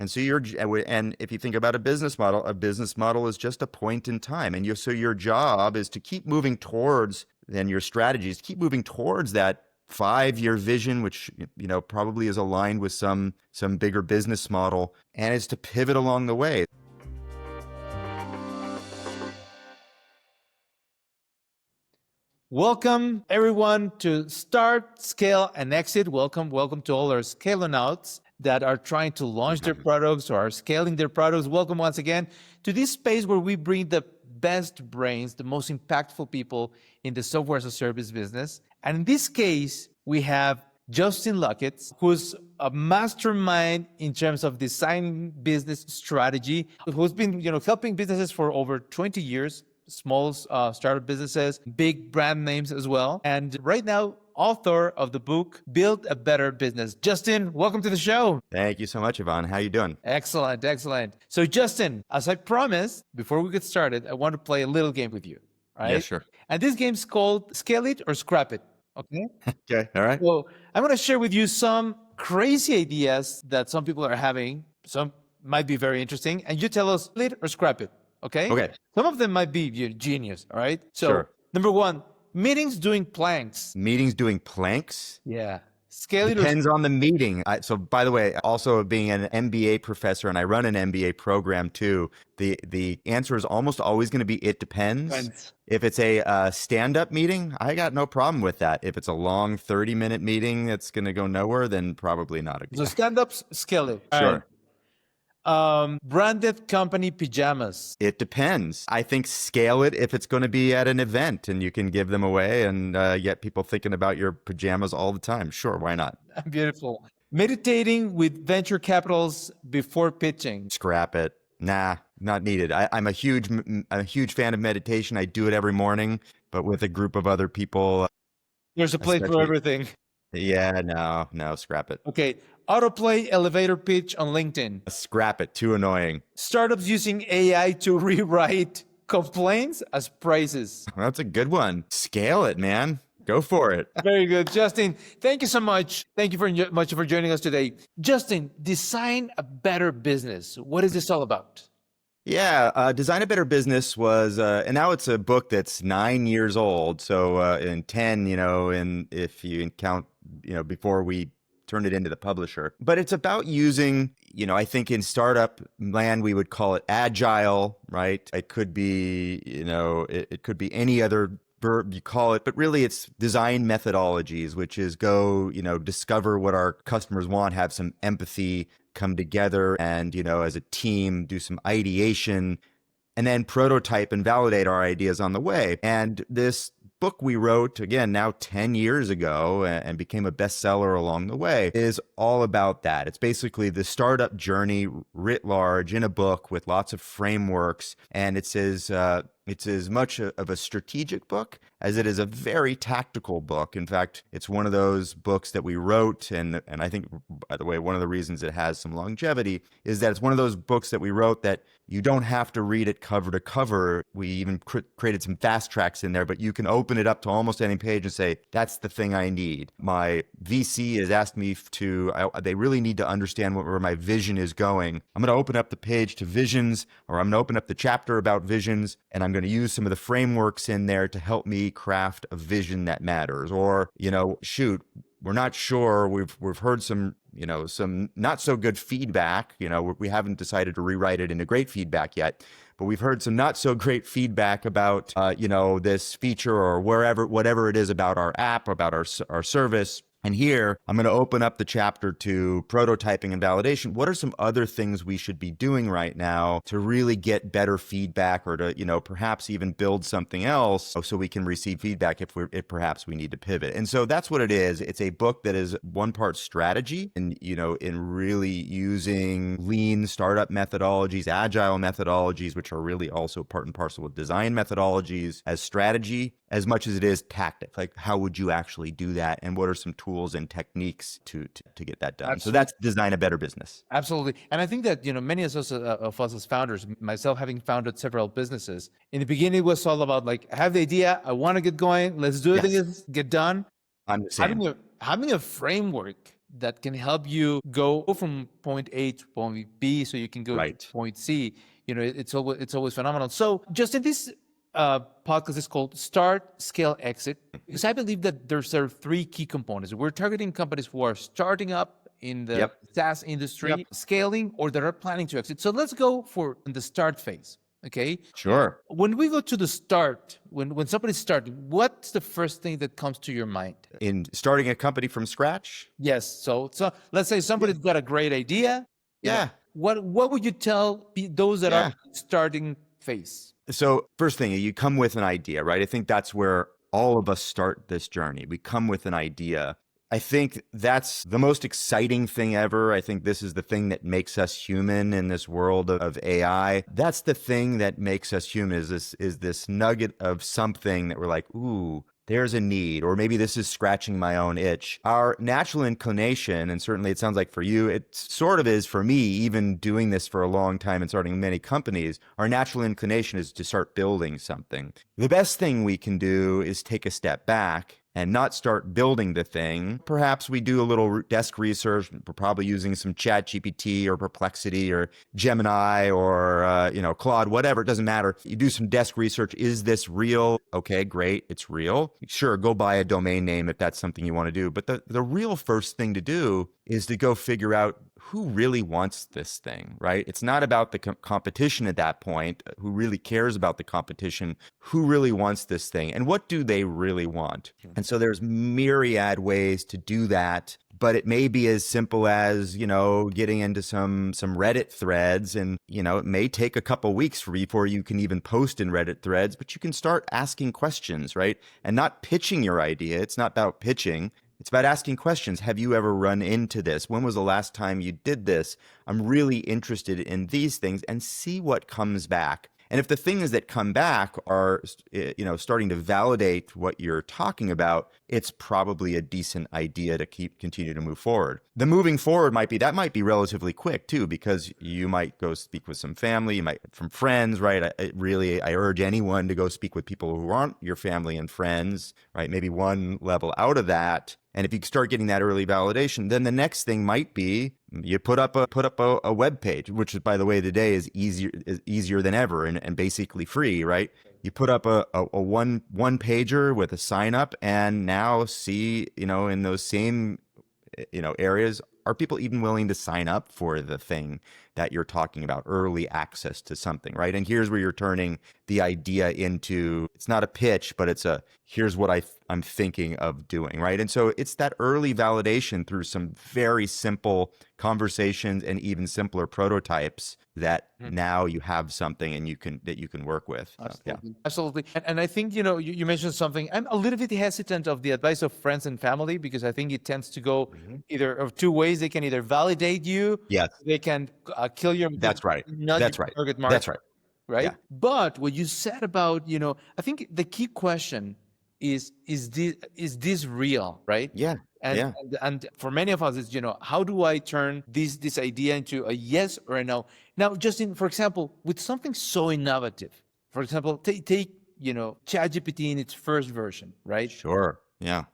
And so and if you think about a business model is just a point in time. And so your job is to keep moving towards, then your strategies, keep moving towards that 5-year vision, which, probably is aligned with some bigger business model, and is to pivot along the way. Welcome everyone to Start, Scale, and Exit. Welcome to all our scale-onauts that are trying to launch their products or are scaling their products. Welcome once again to this space where we bring the best brains, the most impactful people in the software as a service business. And in this case, we have Justin Lokitz, who's a mastermind in terms of designing business strategy, who's been helping businesses for over 20 years, small startup businesses, big brand names as well. And right now, author of the book, Build a Better Business. Justin, welcome to the show. Thank you so much, Ivan. How you doing? Excellent. So Justin, as I promised, before we get started, I want to play a little game with you. Right? Yeah, sure. And this game's called Scale It or Scrap It. Okay? Okay, all right. So I'm going to share with you some crazy ideas that some people are having. Some might be very interesting. And you tell us, scale it or scrap it. Okay? Okay. Some of them might be genius, all right? So, Sure. Number one, meetings doing planks. Meetings doing planks? Yeah. Scale it Depends on the meeting. So by the way, also being an MBA professor, and I run an MBA program too, the answer is almost always going to be it depends. If it's a stand-up meeting, I got no problem with that. If it's a long 30-minute meeting that's going to go nowhere, then probably not a good. So stand-ups, scale it. Sure. Branded company pajamas. It depends. I think scale it if it's going to be at an event and you can give them away and get people thinking about your pajamas all the time. Sure, why not? Beautiful. Meditating with venture capitals before pitching. Scrap it. Nah, not needed. I'm a huge fan of meditation. I do it every morning, but with a group of other people. There's a place for everything. Yeah, no, scrap it. Okay. Autoplay elevator pitch on LinkedIn. Scrap it. Too annoying. Startups using AI to rewrite complaints as prices. That's a good one. Scale it, man. Go for it. Very good. Justin, thank you so much. Thank you very much for joining us today. Justin, design a better business. What is this all about? Yeah, Design a Better Business was, and now it's a book that's 9 years old. So in 10, and if you count, before we turned it into the publisher. But it's about using, I think in startup land, we would call it agile, right? It could be, it could be any other verb you call it, but really it's design methodologies, which is go, discover what our customers want, have some empathy, come together and, as a team, do some ideation, and then prototype and validate our ideas on the way. And this book we wrote, again, now 10 years ago and became a bestseller along the way, is all about that. It's basically the startup journey writ large in a book with lots of frameworks. And it's as much of a strategic book as it is a very tactical book. In fact, it's one of those books that we wrote, and I think, by the way, one of the reasons it has some longevity is that it's one of those books that we wrote that you don't have to read it cover to cover. We even created some fast tracks in there, but you can open it up to almost any page and say, that's the thing I need. My VC has asked me they really need to understand where my vision is going. I'm going to open up the page to visions, or I'm going to open up the chapter about visions, and I'm going to use some of the frameworks in there to help me craft a vision that matters. Or, we're not sure. We've heard some not so good feedback. We haven't decided to rewrite it into great feedback yet, but we've heard some not so great feedback about, this feature or whatever it is about our app, about our service. And here, I'm going to open up the chapter to prototyping and validation. What are some other things we should be doing right now to really get better feedback, or to, perhaps even build something else so we can receive feedback if perhaps we need to pivot. And so that's what it is. It's a book that is one part strategy and, in really using lean startup methodologies, agile methodologies, which are really also part and parcel with design methodologies as strategy, as much as it is tactic. Like, how would you actually do that? And what are some tools and techniques to get that done? Absolutely. So that's Design a Better Business. Absolutely. And I think that, many of us as founders, myself having founded several businesses, in the beginning it was all about I have the idea, I want to get going, let's do it, get done. I'm the same. Having a framework that can help you go from point A to point B so you can go to Right. point C. It's always phenomenal. So Justin, this podcast is called Start, Scale, Exit, because I believe that there are three key components. We're targeting companies who are starting up in the Yep. SaaS industry, scaling, or that are planning to exit. So let's go for the start phase. Okay. Sure. When we go to the start, when somebody's starting, what's the first thing that comes to your mind? In starting a company from scratch? Yes. So let's say somebody's got a great idea. Yeah. What would you tell those that are starting phase? So first thing, you come with an idea, right? I think that's where all of us start this journey. We come with an idea. I think that's the most exciting thing ever. I think this is the thing that makes us human in this world of AI. That's the thing that makes us human is this nugget of something that we're like, ooh, there's a need, or maybe this is scratching my own itch. Our natural inclination, and certainly it sounds like for you, it sort of is for me, even doing this for a long time and starting many companies, our natural inclination is to start building something. The best thing we can do is take a step back and not start building the thing. Perhaps we do a little desk research. We're probably using some Chat GPT or Perplexity or Gemini or Claude, whatever. It doesn't matter. You do some desk research. Is this real? Okay, great. It's real. Sure, go buy a domain name if that's something you want to do. But the real first thing to do is to go figure out who really wants this thing, right? It's not about the competition at that point. Who really cares about the competition? Who really wants this thing? And what do they really want? And so there's myriad ways to do that, but it may be as simple as, getting into some Reddit threads, and, it may take a couple weeks before you can even post in Reddit threads, but you can start asking questions, right? And not pitching your idea. It's not about pitching. It's about asking questions. Have you ever run into this? When was the last time you did this? I'm really interested in these things, and see what comes back. And if the things that come back are, starting to validate what you're talking about, it's probably a decent idea to continue to move forward. The moving forward might be relatively quick too, because you might go speak with some family, you might from friends, right? I urge anyone to go speak with people who aren't your family and friends, right? Maybe one level out of that. And if you start getting that early validation, then the next thing might be you put up a web page, which by the way today is easier than ever and basically free, right? You put up a one pager with a sign up, and now see, in those same areas, are people even willing to sign up for the thing that you're talking about, early access to something, right? And here's where you're turning the idea into, it's not a pitch, but it's here's what I'm thinking of doing, right? And so it's that early validation through some very simple conversations and even simpler prototypes that now you have something and you can work with. Absolutely. Absolutely. And I think, you mentioned something. I'm a little bit hesitant of the advice of friends and family, because I think it tends to go either of two ways. They can either validate you, Yes. they can kill your That's right. That's right. Target market. That's right. Right. Yeah. But what you said about, I think the key question is this real, right? Yeah. And for many of us, it's, how do I turn this idea into a yes or a no? Now, Justin, for example, with something so innovative, for example, take ChatGPT in its first version, right? Sure. Yeah.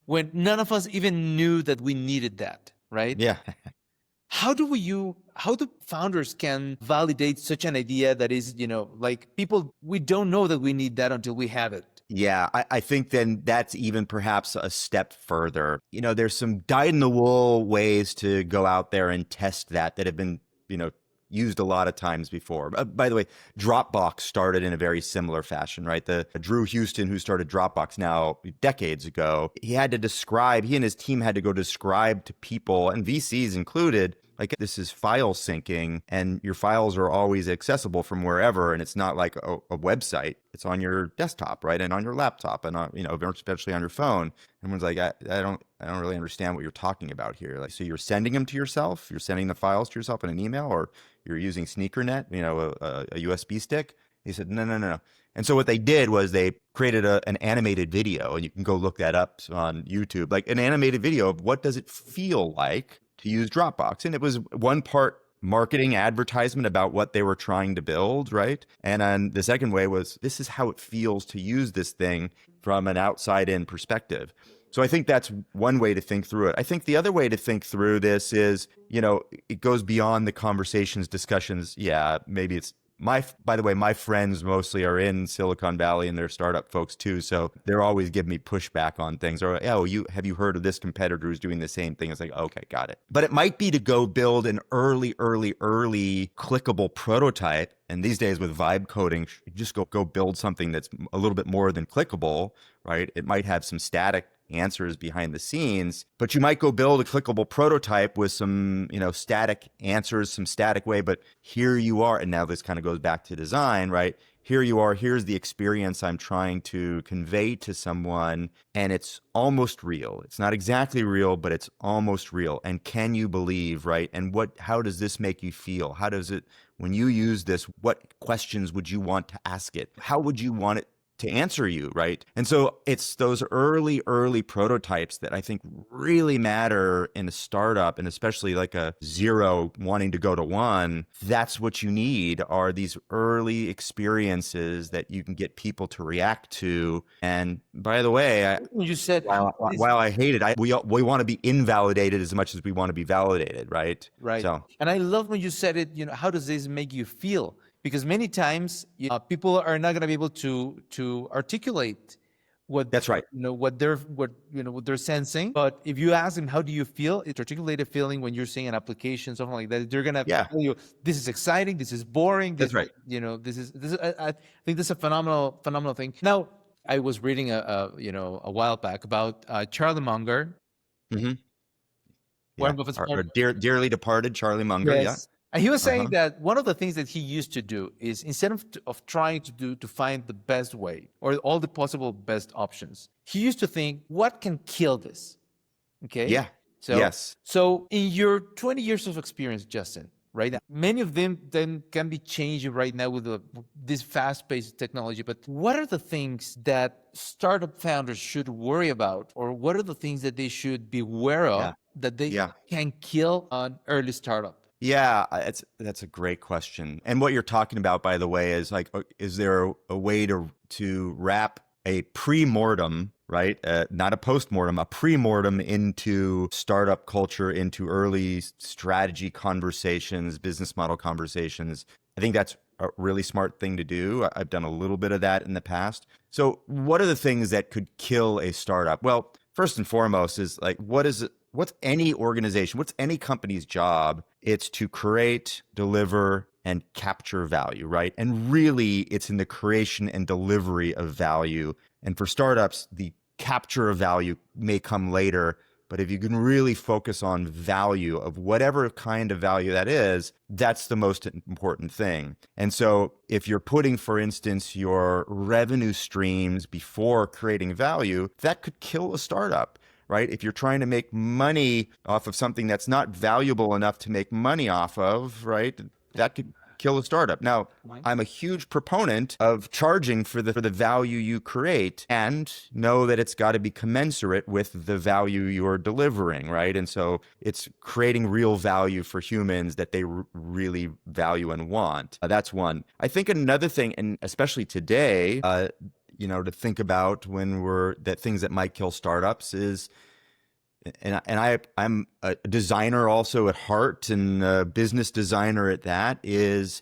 When none of us even knew that we needed that, right? Yeah. How do founders can validate such an idea that is, like people, we don't know that we need that until we have it. Yeah, I think then that's even perhaps a step further. There's some dyed-in-the-wool ways to go out there and test that have been, used a lot of times before. By the way, Dropbox started in a very similar fashion, right? The Drew Houston, who started Dropbox now decades ago, he and his team had to go describe to people, and VCs included, like, this is file syncing, and your files are always accessible from wherever, and it's not like a website. It's on your desktop, right, and on your laptop, and especially on your phone. Everyone's like, I don't really understand what you're talking about here. Like, so you're sending them to yourself? You're sending the files to yourself in an email, or you're using SneakerNet, a USB stick? He said, no. And so what they did was they created an animated video, and you can go look that up on YouTube, like an animated video of what does it feel like to use Dropbox. And it was one part marketing advertisement about what they were trying to build, right? And then the second way was, this is how it feels to use this thing from an outside in perspective. So I think that's one way to think through it. I think the other way to think through this is, it goes beyond the conversations, discussions. Yeah, maybe it's by the way, my friends mostly are in Silicon Valley and they're startup folks too. So they're always giving me pushback on things, or, oh, have you heard of this competitor who's doing the same thing? It's like, okay, got it. But it might be to go build an early clickable prototype. And these days with vibe coding, you just go build something that's a little bit more than clickable, right? It might have some static answers behind the scenes, but you might go build a clickable prototype with some, static answers, some static way, but here you are. And now this kind of goes back to design, right? Here you are, here's the experience I'm trying to convey to someone, and it's almost real. It's not exactly real, but it's almost real. And can you believe, right? And how does this make you feel? How does it, when you use this, what questions would you want to ask it? How would you want it to answer you, right? And so it's those early prototypes that I think really matter in a startup, and especially like a 0 wanting to go to 1. That's what you need, are these early experiences that you can get people to react to. And by the way, You said while I hate it, we want to be invalidated as much as we want to be validated, right? right. So, And I love when you said it, how does this make you feel? Because many times people are not going to be able to articulate what that's right. what they're sensing. But if you ask them, how do you feel? It's articulate a feeling when you're seeing an application, something like that. They're going to tell you, this is exciting, this is boring. That's right. This is I think this is a phenomenal thing. Now, I was reading a while back about Charlie Munger. Mm-hmm. Warren Buffett's our dearly departed Charlie Munger. Yes. Yeah. And he was saying that one of the things that he used to do is, instead of trying to find the best way or all the possible best options, he used to think, what can kill this? Okay. Yeah. So, yes. So in your 20 years of experience, Justin, right now, many of them then can be changing right now with this fast-paced technology. But what are the things that startup founders should worry about, or what are the things that they should be aware of that they can kill an early startup? Yeah, that's a great question. And what you're talking about, by the way, is like, is there a way to wrap a pre-mortem, right? Not a post-mortem, a pre-mortem into startup culture, into early strategy conversations, business model conversations. I think that's a really smart thing to do. I've done a little bit of that in the past. So what are the things that could kill a startup? Well, first and foremost is like, what's any organization, what's any company's job? It's to create, deliver, and capture value, right? And really, it's in the creation and delivery of value. And for startups, the capture of value may come later, but if you can really focus on value of whatever kind of value that is, that's the most important thing. And so if you're putting, for instance, your revenue streams before creating value, that could kill a startup. Right? If you're trying to make money off of something that's not valuable enough to make money off of, right? That could kill a startup. Now, I'm a huge proponent of charging for the value you create, and know that it's got to be commensurate with the value you're delivering, right? And so it's creating real value for humans that they really value and want. That's one. I think another thing, and especially today, to think about things that might kill startups is, I'm a designer also at heart, and a business designer at that, is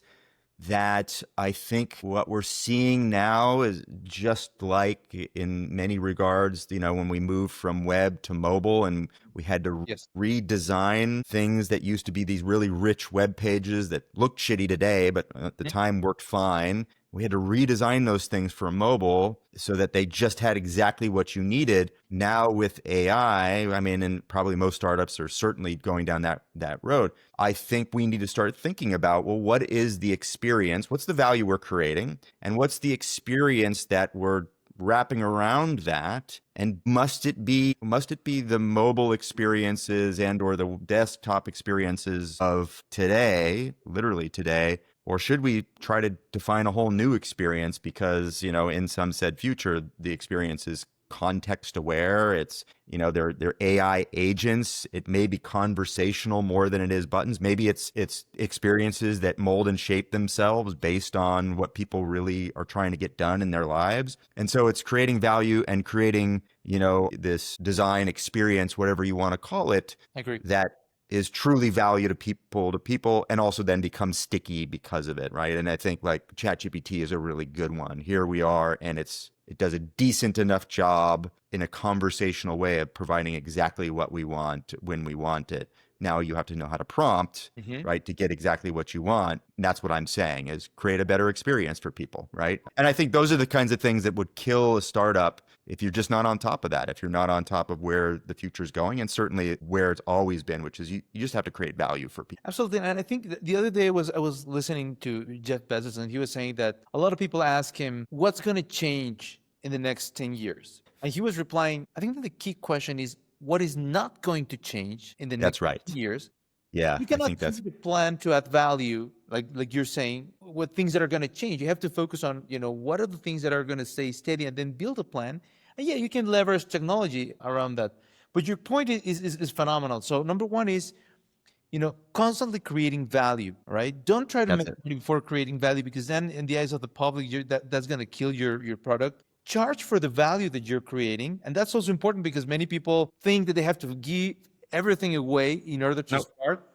that I think what we're seeing now is just like in many regards, when we moved from web to mobile and we had to redesign things that used to be these really rich web pages that look shitty today, but at the time worked fine. We had to redesign those things for mobile so that they just had exactly what you needed. Now with AI, and probably most startups are certainly going down that road. I think we need to start thinking about, well, what is the experience? What's the value we're creating? And what's the experience that we're wrapping around that? And must it be the mobile experiences and or the desktop experiences of today, literally today? Or should we try to define a whole new experience because, in some said future, the experiences context aware. It's, they're AI agents. It may be conversational more than it is buttons. Maybe it's experiences that mold and shape themselves based on what people really are trying to get done in their lives. And so it's creating value and creating, this design experience, whatever you want to call it, I agree. that is truly value to people, and also then becomes sticky because of it, right? And I think like ChatGPT is a really good one. Here we are, and it does a decent enough job in a conversational way of providing exactly what we want when we want it. Now you have to know how to prompt, right, to get exactly what you want. And that's what I'm saying, is create a better experience for people, right? And I think those are the kinds of things that would kill a startup if you're just not on top of that, if you're not on top of where the future is going, and certainly where it's always been, which is you just have to create value for people. Absolutely. And I think the other day I was listening to Jeff Bezos, and he was saying that a lot of people ask him, what's going to change in the next 10 years? And he was replying, I think that the key question is, what is not going to change in the next That's right. years? Yeah, You I cannot think that's create a plan to add value, like you're saying, what things that are going to change. You have to focus on, what are the things that are going to stay steady, and then build a plan. And yeah, you can leverage technology around that. But your point is phenomenal. So number one is, constantly creating value, right? Don't try to that's make it. money before creating value, because then in the eyes of the public, that's going to kill your product. Charge for the value that you're creating. And that's also important, because many people think that they have to give everything away in order to Nope. start.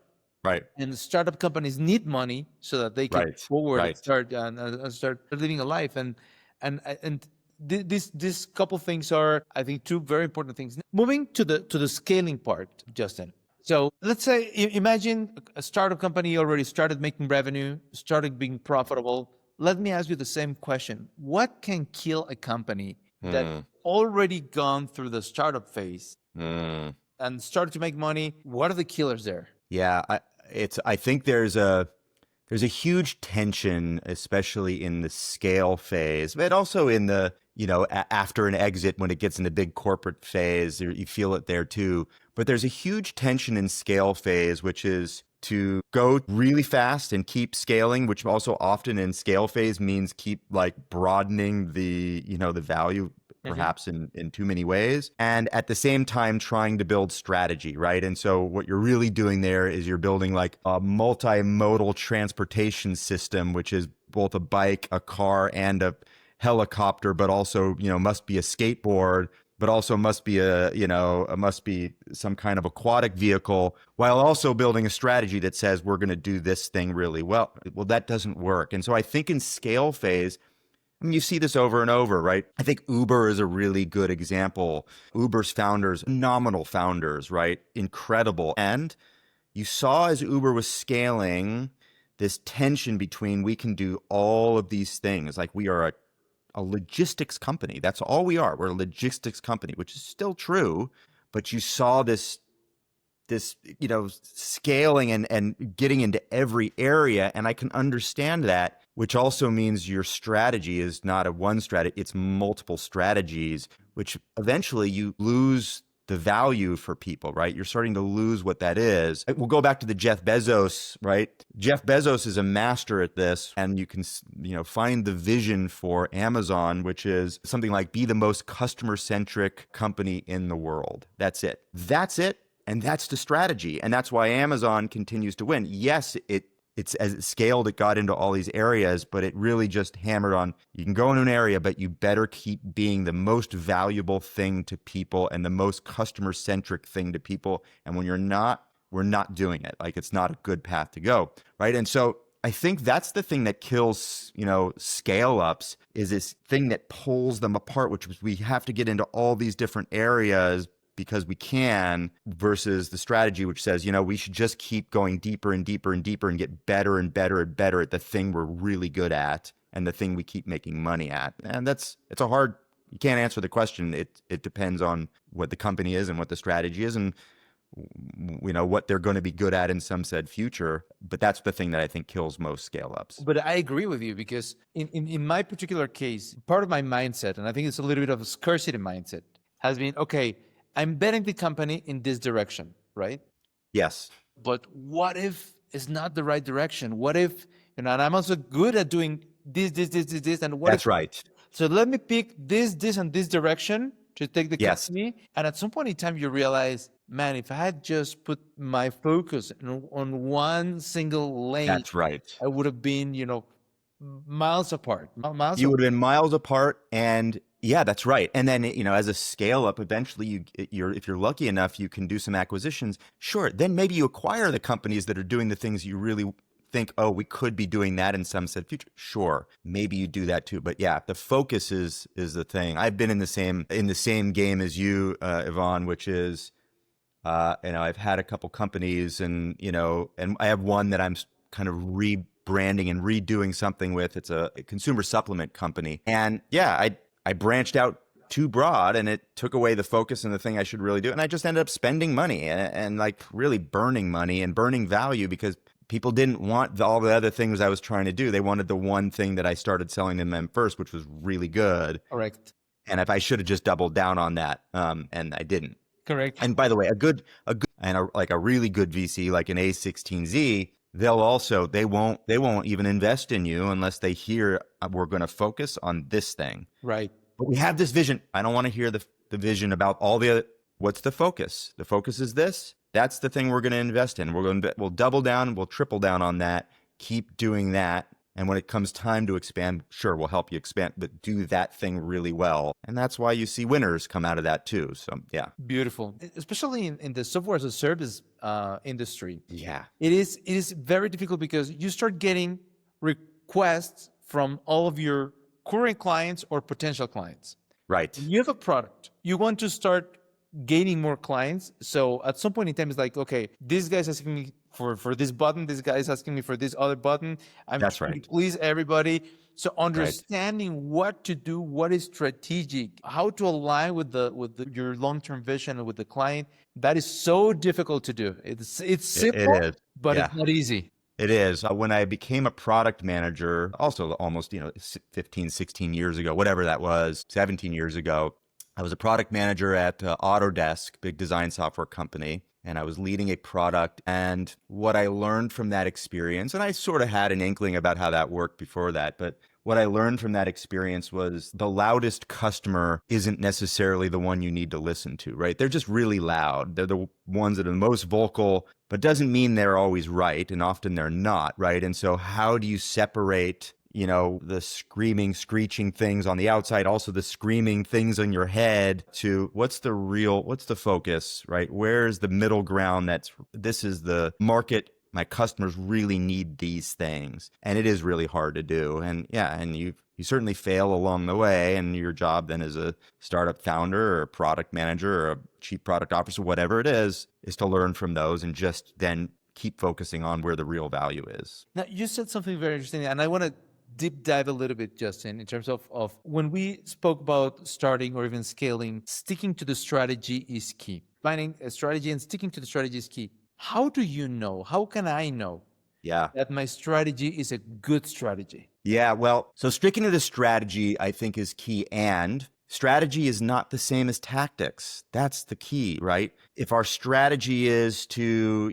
Right. And startup companies need money so that they can Right. move forward and Right. start living a life. And this couple things are, I think, two very important things. Moving to the scaling part, Justin. So let's say, imagine a startup company already started making revenue, started being profitable. Let me ask you the same question. What can kill a company that already gone through the startup phase and started to make money? What are the killers there? Yeah, I think there's a huge tension, especially in the scale phase, but also in the, after an exit, when it gets in the big corporate phase, you feel it there too. But there's a huge tension in scale phase, which is to go really fast and keep scaling, which also often in scale phase means keep like broadening the, the value perhaps in too many ways. And at the same time, trying to build strategy, right? And so what you're really doing there is you're building like a multimodal transportation system, which is both a bike, a car, and a helicopter, but also, must be a skateboard, but also must be must be some kind of aquatic vehicle, while also building a strategy that says we're going to do this thing really well. Well, that doesn't work. And so I think in scale phase, you see this over and over, right? I think Uber is a really good example. Uber's founders, phenomenal founders, right? Incredible. And you saw as Uber was scaling this tension between, we can do all of these things. Like, we are a logistics company. That's all we are. We're a logistics company, which is still true. But you saw this scaling and getting into every area. And I can understand that, which also means your strategy is not a one strategy, it's multiple strategies, which eventually you lose the value for people, right? You're starting to lose what that is. We'll go back to the Jeff Bezos, right? Jeff Bezos is a master at this, and you can, find the vision for Amazon, which is something like, be the most customer-centric company in the world. That's it. That's it. And that's the strategy. And that's why Amazon continues to win. Yes, it's as it scaled, it got into all these areas, but it really just hammered on, you can go into an area, but you better keep being the most valuable thing to people and the most customer-centric thing to people. And when you're not, we're not doing it. Like, it's not a good path to go, right? And so I think that's the thing that kills, scale ups, is this thing that pulls them apart, which is we have to get into all these different areas because we can, versus the strategy, which says, we should just keep going deeper and deeper and deeper and get better and better and better at the thing we're really good at and the thing we keep making money at. And you can't answer the question. It depends on what the company is and what the strategy is and, what they're going to be good at in some said future. But that's the thing that I think kills most scale ups. But I agree with you, because in my particular case, part of my mindset, and I think it's a little bit of a scarcity mindset, has been, okay, I'm betting the company in this direction, right? Yes. But what if it's not the right direction? What if, and I'm also good at doing this, and what That's if, right. so let me pick this, and this direction to take the Yes, company. And at some point in time, you realize, man, if I had just put my focus on one single lane, that's right. I would have been, miles apart, miles You away. would have been miles apart, and yeah, that's right. And then, as a scale up, eventually you're if you're lucky enough, you can do some acquisitions. Sure, then maybe you acquire the companies that are doing the things you really think, oh, we could be doing that in some set future. Sure, maybe you do that too. But yeah, the focus is the thing. I've been in the same game as you, Yvonne, which is I've had a couple companies, and I have one that I'm kind of rebranding and redoing something with. It's a consumer supplement company, and yeah, I branched out too broad, and it took away the focus and the thing I should really do, and I just ended up spending money and like really burning money and burning value because people didn't want all the other things I was trying to do. They wanted the one thing that I started selling them first, which was really good. Correct. And if I should have just doubled down on that, and I didn't. Correct. And by the way, like a really good VC, like an A16Z, they won't even invest in you unless they hear we're going to focus on this thing. Right. But we have this vision. I don't want to hear the vision about all the other. What's the focus? The focus is this. That's the thing we're going to invest in. We'll double down. We'll triple down on that. Keep doing that. And when it comes time to expand, sure, we'll help you expand, but do that thing really well. And that's why you see winners come out of that too. So yeah. Beautiful. Especially in the software as a service industry. Yeah. It is very difficult because you start getting requests from all of your current clients or potential clients. Right. You have a product. You want to start gaining more clients. So at some point in time, it's like, okay, this guy's asking me for this button. This guy's asking me for this other button. I'm That's trying right. to please everybody. So understanding what to do, what is strategic, how to align with your long-term vision and with the client, that is so difficult to do. It's simple, It is. but Yeah. it's not easy. It is. When I became a product manager, also almost, 15, 16 years ago, whatever that was, 17 years ago, I was a product manager at Autodesk, big design software company, and I was leading a product. And what I learned from that experience, and I sort of had an inkling about how that worked before that, but what I learned from that experience was the loudest customer isn't necessarily the one you need to listen to, right? They're just really loud. They're the ones that are the most vocal, but doesn't mean they're always right. And often they're not, right? And so how do you separate the screaming, screeching things on the outside, also the screaming things in your head to what's the focus, right? Where's the middle ground? This is the market. My customers really need these things. And it is really hard to do. And yeah, and you certainly fail along the way. And your job then as a startup founder or a product manager or a chief product officer, whatever it is to learn from those and just then keep focusing on where the real value is. Now, you said something very interesting, and I want to deep dive a little bit, Justin, in terms of when we spoke about starting or even scaling, sticking to the strategy is key. Finding a strategy and sticking to the strategy is key. How do you know? How can I know that my strategy is a good strategy? Yeah, well, so sticking to the strategy, I think, is key. And strategy is not the same as tactics. That's the key, right? If our strategy is to,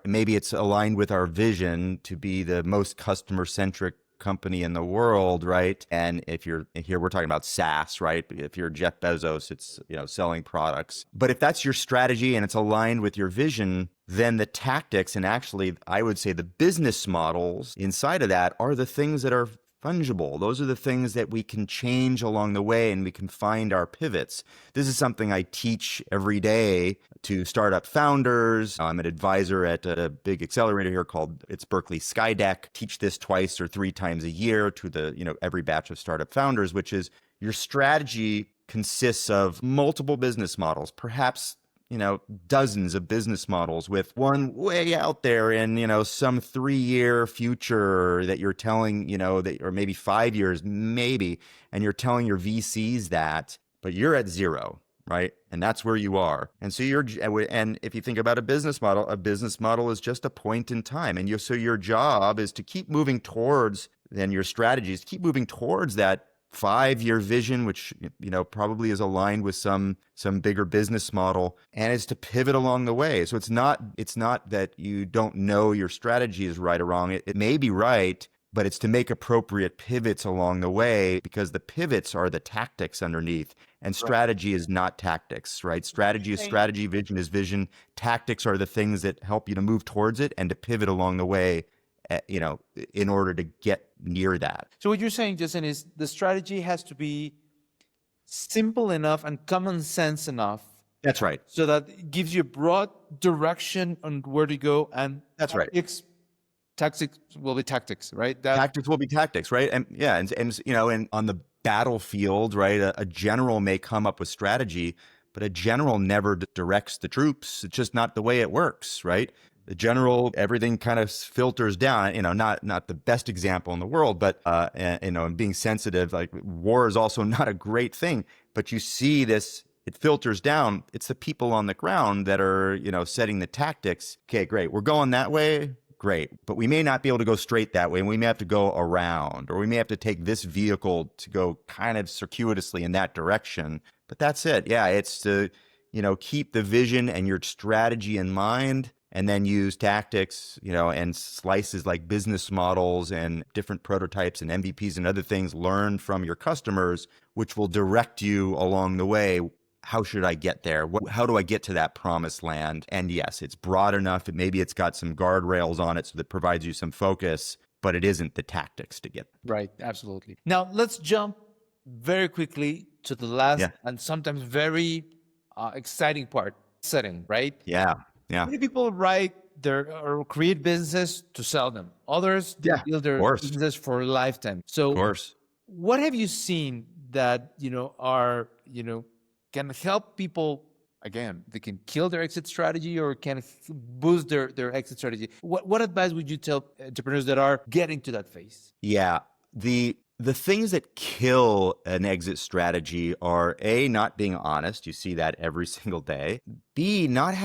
maybe it's aligned with our vision to be the most customer-centric company in the world, right? And if you're here, we're talking about SaaS, right? If you're Jeff Bezos, it's, selling products. But if that's your strategy and it's aligned with your vision, then the tactics and actually, I would say the business models inside of that are the things that are fungible. Those are the things that we can change along the way and we can find our pivots. This is something I teach every day to startup founders. I'm an advisor at a big accelerator here called Berkeley Skydeck. Teach this twice or three times a year to every batch of startup founders, which is your strategy consists of multiple business models, perhaps dozens of business models with one way out there in, some 3-year future that you're telling, or maybe 5 years, maybe, and you're telling your VCs that, but you're at zero, right? And that's where you are. And so and if you think about a business model is just a point in time. And so your job is to keep moving towards, then your strategies, keep moving towards that 5-year vision, which probably is aligned with some bigger business model, and is to pivot along the way. So it's not that you don't know your strategy is right or wrong. It may be right, but it's to make appropriate pivots along the way, because the pivots are the tactics underneath, and Right. strategy is not tactics, right? Strategy is strategy, vision is vision. Tactics are the things that help you to move towards it and to pivot along the way, in order to get near that. So what you're saying, Justin, is the strategy has to be simple enough and common sense enough That's right. so that it gives you a broad direction on where to go, and That's right. tactics will be tactics, right? Tactics will be tactics, right? And yeah, and on the battlefield, right, a general may come up with strategy, but a general never directs the troops. It's just not the way it works, right? The general, everything kind of filters down. Not the best example in the world, but and being sensitive, like war is also not a great thing. But you see this. It filters down. It's the people on the ground that are, setting the tactics. Okay, great. We're going that way. Great. But we may not be able to go straight that way. And we may have to go around, or we may have to take this vehicle to go kind of circuitously in that direction. But that's it. Yeah. It's to, keep the vision and your strategy in mind, and then use tactics, and slices like business models and different prototypes and MVPs and other things learned from your customers, which will direct you along the way. How should I get there? How do I get to that promised land? And yes, it's broad enough. Maybe it's got some guardrails on it so that provides you some focus, but it isn't the tactics to get there. Right, absolutely. Now, let's jump very quickly to the last and sometimes very exciting part, setting, right? Yeah. Many people write or create businesses to sell them. Others build their business for a lifetime. So, of course, what have you seen that are can help people? Again, they can kill their exit strategy or can boost their exit strategy. What advice would you tell entrepreneurs that are getting to that phase? Yeah, the things that kill an exit strategy are A, not being honest. You see that every single day. B, not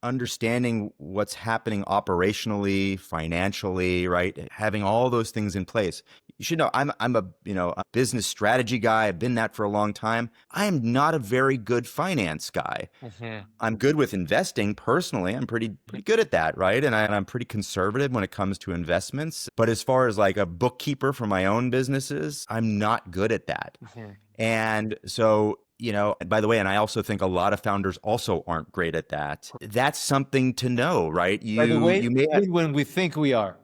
understanding what's happening operationally, financially, right? Having all those things in place. You should know I'm a business strategy guy. I've been that for a long time. I am not a very good finance guy. Mm-hmm. I'm good with investing personally. I'm pretty good at that, right? And I'm pretty conservative when it comes to investments. But as far as like a bookkeeper for my own businesses, I'm not good at that. Mm-hmm. And so, by the way, and I also think a lot of founders also aren't great at that. That's something to know, right? By the way, when we think we are.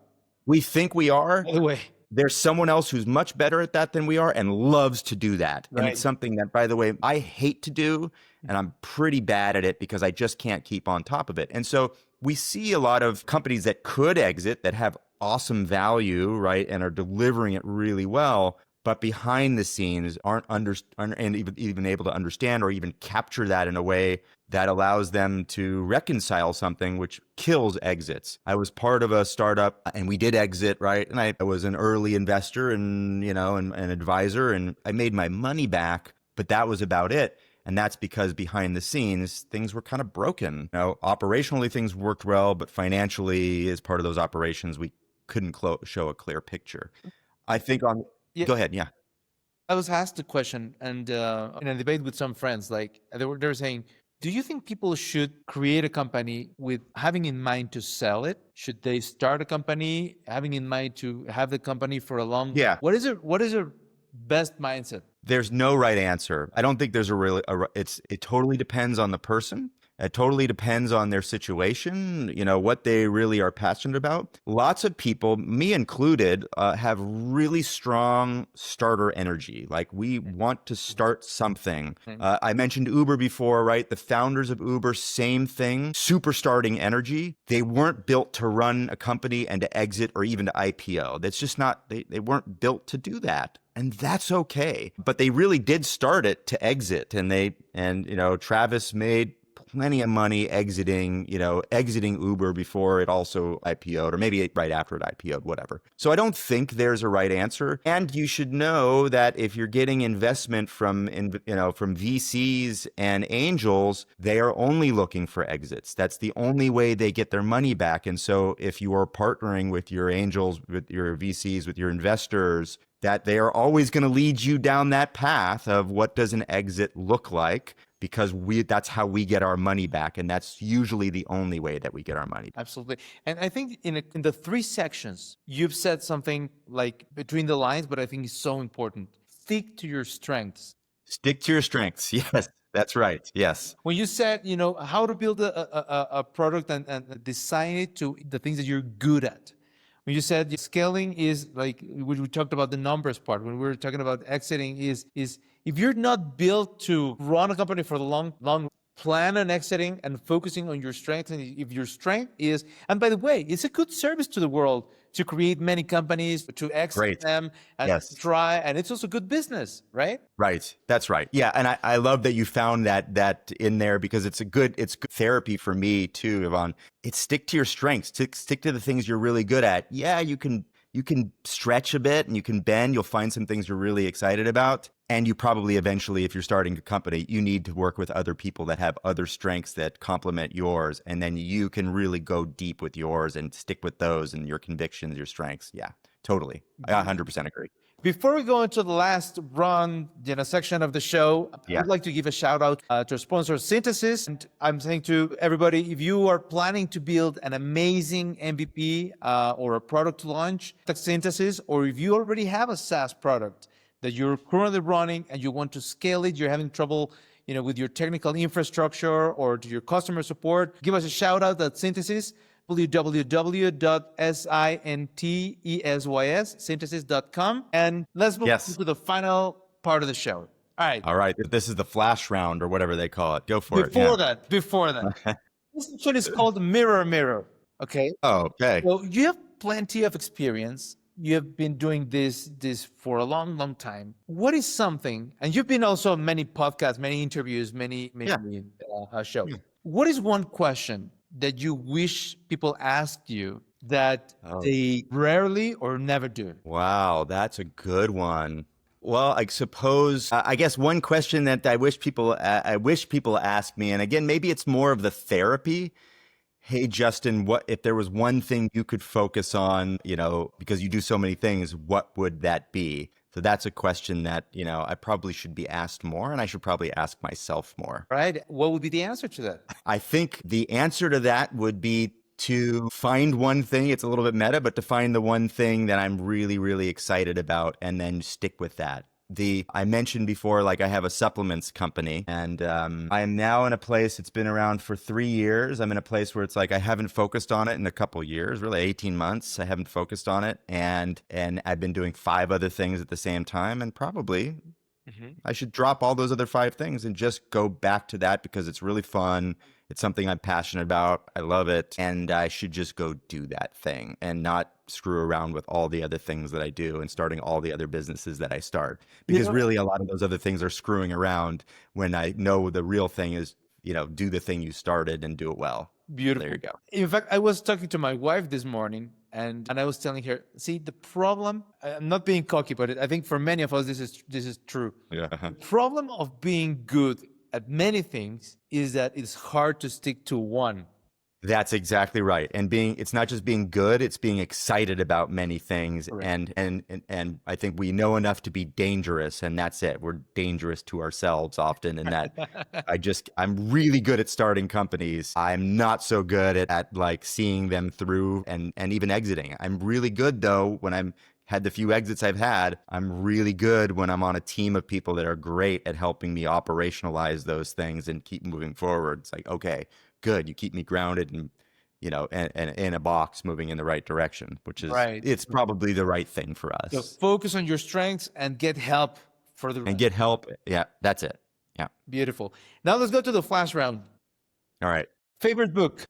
We think we are. By the way. There's someone else who's much better at that than we are and loves to do that. Right. And it's something that, by the way, I hate to do, and I'm pretty bad at it because I just can't keep on top of it. And so we see a lot of companies that could exit that have awesome value, right, and are delivering it really well, but behind the scenes aren't even able to understand or even capture that in a way that allows them to reconcile something, which kills exits. I was part of a startup and we did exit, right? And I was an early investor and, and an advisor, and I made my money back, but that was about it. And that's because behind the scenes, things were kind of broken. Operationally, things worked well, but financially, as part of those operations, we couldn't show a clear picture. I think Go ahead. Yeah. I was asked a question, and in a debate with some friends, like they were saying, do you think people should create a company with having in mind to sell it? Should they start a company having in mind to have the company for a long? Yeah. What is your best mindset? There's no right answer. I don't think there's it totally depends on the person. It totally depends on their situation, what they really are passionate about. Lots of people, me included, have really strong starter energy. Like we want to start something. I mentioned Uber before, right? The founders of Uber, same thing, super starting energy. They weren't built to run a company and to exit or even to IPO. That's just not, they weren't built to do that. And that's okay. But they really did start it to exit. And Travis made plenty of money exiting Uber before it also IPO'd, or maybe right after it IPO'd, whatever. So I don't think there's a right answer. And you should know that if you're getting investment from VCs and angels, they are only looking for exits. That's the only way they get their money back. And so if you are partnering with your angels, with your VCs, with your investors, that they are always going to lead you down that path of what does an exit look like. because that's how we get our money back. And that's usually the only way that we get our money back. Absolutely. And I think in the three sections, you've said something like between the lines, but I think it's so important. Stick to your strengths. Stick to your strengths. Yes, that's right. Yes. When you said, how to build a product and design it to the things that you're good at. When you said scaling is like, we talked about the numbers part, when we were talking about exiting is if you're not built to run a company for the long plan on exiting and focusing on your strength, and if your strength is, and by the way, it's a good service to the world to create many companies, to exit Great. them and Yes. try, and it's also good business, right? Right. That's right. Yeah. And I love that you found that in there, because it's good therapy for me too, Yvonne. It's stick to your strengths, stick to the things you're really good at. Yeah, you can stretch a bit and you can bend. You'll find some things you're really excited about. And you probably eventually, if you're starting a company, you need to work with other people that have other strengths that complement yours. And then you can really go deep with yours and stick with those and your convictions, your strengths. Yeah, totally. I 100% agree. Before we go into the last section of the show, Yeah. I'd like to give a shout out to our sponsor, Synthesis. And I'm saying to everybody, if you are planning to build an amazing MVP or a product to launch, like Synthesis, or if you already have a SaaS product that you're currently running and you want to scale it, you're having trouble with your technical infrastructure or to your customer support, give us a shout out at Synthesis. synthesis.com. And let's move to the final part of the show. All right. This is the flash round or whatever they call it. Go for it. Before that. This one is called Mirror. Okay. Oh, okay. Well, you have plenty of experience. You have been doing this for a long time. What is something, and you've been also on many podcasts, many interviews, many shows. What is one question that you wish people asked you that they rarely or never do? Wow, that's a good one. Well, I suppose, I guess one question that I wish people ask me, and again, maybe it's more of the therapy. Hey, Justin, what if there was one thing you could focus on, because you do so many things, what would that be? So that's a question that, I probably should be asked more, and I should probably ask myself more. Right. What would be the answer to that? I think the answer to that would be to find one thing. It's a little bit meta, but to find the one thing that I'm really, really excited about and then stick with that. I mentioned before, like I have a supplements company, and I am now in a place, it's been around for 3 years. I'm in a place where it's like I haven't focused on it in a couple years, really 18 months. I haven't focused on it. And I've been doing 5 other things at the same time. And probably I should drop all those other 5 things and just go back to that because it's really fun. It's something I'm passionate about. I love it. And I should just go do that thing and not screw around with all the other things that I do and starting all the other businesses that I start. Because really a lot of those other things are screwing around when I know the real thing is, do the thing you started and do it well. Beautiful. There you go. In fact, I was talking to my wife this morning and I was telling her, see, the problem, I'm not being cocky, but I think for many of us, this is true. Yeah. The problem of being good at many things is that it's hard to stick to one. That's exactly right. And it's not just being good, it's being excited about many things. Correct. And I think we know enough to be dangerous, and that's it. We're dangerous to ourselves often. And that I'm really good at starting companies. I'm not so good at like seeing them through and even exiting. I'm really good though when had the few exits I've had. I'm really good when I'm on a team of people that are great at helping me operationalize those things and keep moving forward. It's like, okay, good. You keep me grounded and, and in a box moving in the right direction, which is, it's probably the right thing for us. So focus on your strengths and get help for the rest. And get help. Yeah, that's it. Yeah. Beautiful. Now let's go to the flash round. All right. Favorite book?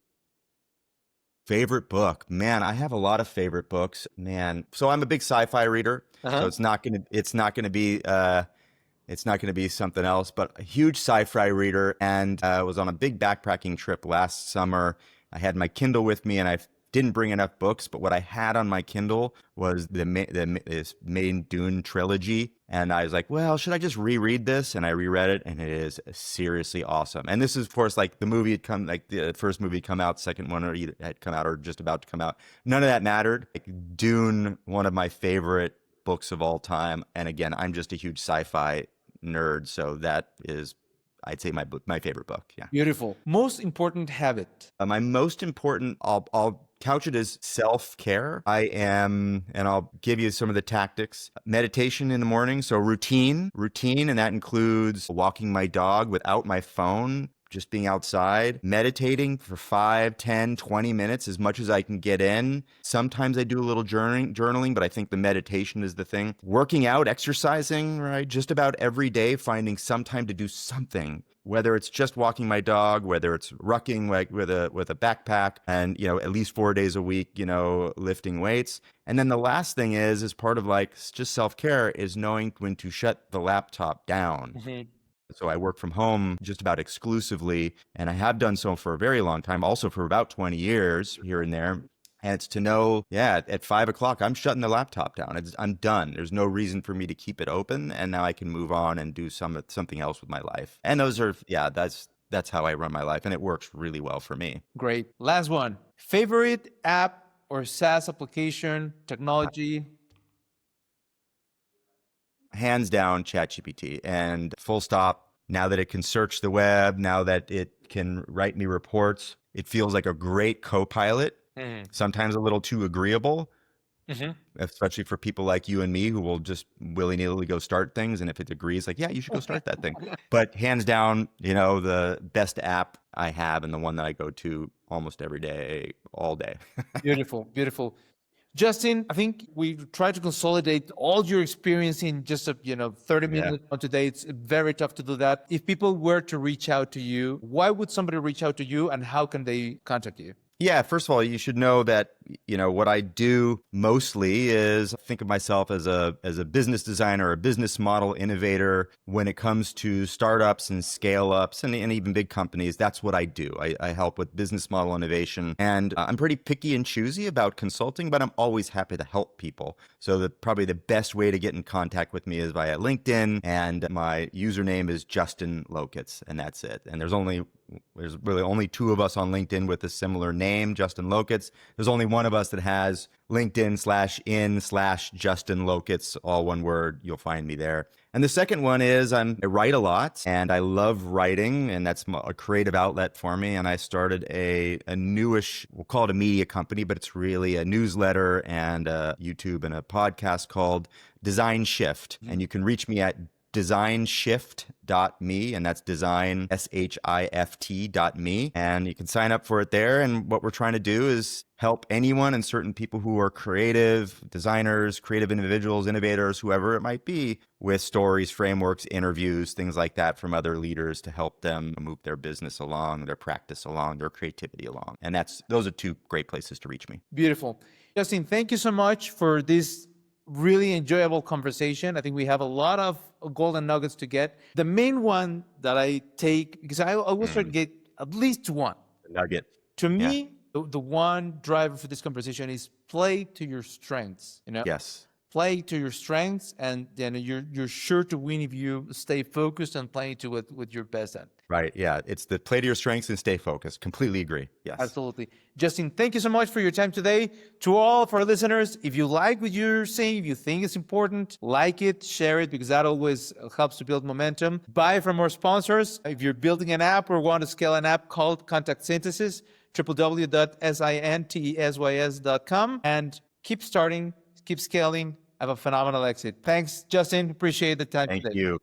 Favorite book, man. I have a lot of favorite books, man. So I'm a big sci-fi reader. So it's not gonna be something else. But a huge sci-fi reader, and I was on a big backpacking trip last summer. I had my Kindle with me, and I didn't bring enough books. But what I had on my Kindle was this main Dune trilogy, and I was like, well, should I just reread this? And I reread it, and it is seriously awesome. And this is, of course, like the movie had come, like the first movie had come out, second one had come out, or just about to come out. None of that mattered. Like Dune, one of my favorite books of all time. And again, I'm just a huge sci-fi nerd, so that is I'd say my favorite book. Yeah. Beautiful. Most important habit. My most important, I'll couch it as self-care. And I'll give you some of the tactics. Meditation in the morning. So routine, and that includes walking my dog without my phone, just being outside, meditating for 5, 10, 20 minutes, as much as I can get in. Sometimes I do a little journaling, but I think the meditation is the thing. Working out, exercising, right? Just about every day, finding some time to do something, whether it's just walking my dog, whether it's rucking like with a backpack, and, at least 4 days a week, lifting weights. And then the last thing is part of like just self-care is knowing when to shut the laptop down. Mm-hmm. So I work from home just about exclusively, and I have done so for a very long time, also for about 20 years here and there. And it's to know, at 5 o'clock, I'm shutting the laptop down. I'm done. There's no reason for me to keep it open. And now I can move on and do something else with my life. And those are, that's how I run my life. And it works really well for me. Great. Last one. Favorite app or SaaS application, technology? Hands down, ChatGPT, and full stop. Now that it can search the web, now that it can write me reports, it feels like a great co-pilot. Sometimes a little too agreeable, especially for people like you and me who will just willy-nilly go start things. And if it agrees, like, yeah, you should go start that thing. But hands down, the best app I have and the one that I go to almost every day, all day. Beautiful, beautiful. Justin, I think we try to consolidate all your experience in just 30 minutes today. It's very tough to do that. If people were to reach out to you, why would somebody reach out to you and how can they contact you? Yeah, first of all, you should know that, what I do mostly is think of myself as a business designer, a business model innovator. When it comes to startups and scale ups and even big companies, that's what I do. I help with business model innovation, and I'm pretty picky and choosy about consulting, but I'm always happy to help people. So probably the best way to get in contact with me is via LinkedIn, and my username is Justin Lokitz, and that's it. And there's really only 2 of us on LinkedIn with a similar name, Justin Lokitz. There's only one of us that has LinkedIn/in/Justin Lokitz, all one word. You'll find me there. And the second one is I write a lot, and I love writing, and that's a creative outlet for me. And I started a newish, we'll call it a media company, but it's really a newsletter and a YouTube and a podcast called Design Shift. And you can reach me at designshift.me, and that's design SHIFT.me, and you can sign up for it there. And what we're trying to do is help anyone and certain people who are creative designers, creative individuals, innovators, whoever it might be, with stories, frameworks, interviews, things like that from other leaders to help them move their business along, their practice along, their creativity along. And those are 2 great places to reach me. Beautiful. Justin, thank you so much for this really enjoyable conversation. I think we have a lot of golden nuggets to get. The main one that I take, because I always try to get at least one. Nugget. To me, the one driver for this conversation is play to your strengths. Yes. Play to your strengths, and then you're sure to win if you stay focused and play to it with your best at. Right. Yeah. It's the play to your strengths and stay focused. Completely agree. Yes. Absolutely. Justin, thank you so much for your time today. To all of our listeners, if you like what you're saying, if you think it's important, like it, share it, because that always helps to build momentum. Buy from our sponsors. If you're building an app or want to scale an app, called Contact Synthesis, www.sintesys.com, and keep starting, keep scaling, have a phenomenal exit. Thanks, Justin. Appreciate the time today. Thank you.